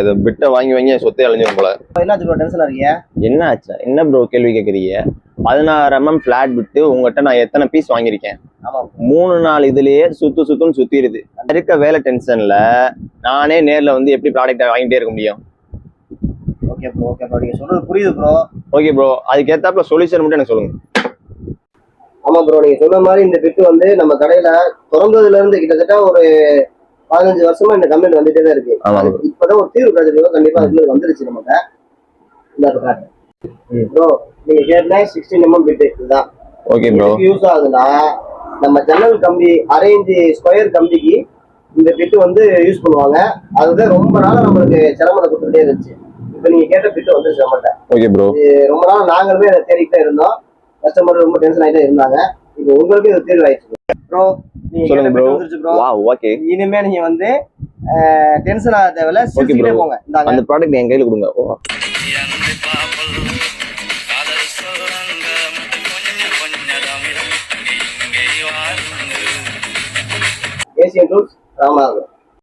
இதை பிட்டை வாங்கி வாங்கி சொத்தே அழிஞ்சிடும் போல. என்னாச்சு ப்ரோ டென்ஷனா இருக்கீங்க? என்ன ஆச்சு? என்ன ப்ரோ கேள்வி கேட்குறீங்க? 16mm ஃபிளாட் விட்டு உங்ககிட்ட நான் எத்தனை பீஸ் வாங்கியிருக்கேன்? 3-4 இதுலயே சுத்துன்னு சுத்திடுது. இருக்க வேலை டென்ஷன்ல நானே நேர்ல வந்து எப்படி ப்ராடக்ட் வாங்கிட்டே இருக்க முடியும்? ஓகே ப்ரோ நீங்க சொல்றது புரியுது ப்ரோ. ஓகே ப்ரோ, அதுக்கு ஏத்தாப்புல சொல்யூஷன் மட்டும் எனக்கு சொல்லுங்க. ஆமா ப்ரோ, நீங்க சொன்ன மாதிரி இந்த பிட்டு வந்து நம்ம கடையில திறந்ததுல இருந்து கிட்டத்தட்ட ஒரு 15 வருஷமா இந்த கம்ப்ளைண்ட் வந்துட்டே தான் இருக்கு. இப்பதான் ஒரு தீர்வு கிடைச்சிருக்கோம். கண்டிப்பா அதுல வந்துருச்சு நமக்கு. ப்ரோ நீங்க கேட்டா 16mm பிட் இதுதான். Okay bro. யூஸ் ஆகுதுன்னா நம்ம ஜன்னல் கம்பி அரேஞ்ச் ஸ்கொயர் கம்பிக்கு இந்த பிட் வந்து யூஸ் பண்ணுவாங்க. அதுதான் ரொம்ப நாளா நம்மளுக்கு சிரமத்தை கொடுத்துட்டே இருந்துச்சு. இப்ப நீங்க கேட்ட பிட் வந்து சிரமத்தை. Okay bro. ரொம்ப நாள் நாங்களுமே அதை தேடிக்கிட்டே இருந்தோம். கஸ்டமர் ரொம்ப டென்ஷன் ஆகிட்டே இருந்தாங்க. இப்போ உங்களுக்கு இது தீர்வு ஆயிடுச்சு ப்ரோ. சொல்லுங்க ப்ரோ. Wow, okay. இனிமே நீங்க வந்து டென்ஷன் ஆக தேவையில்ல, சிரிச்சிட்டே போங்க. அந்த ப்ராடக்ட் என் கையில கொடுங்க. Asian tools Ramanathapuram.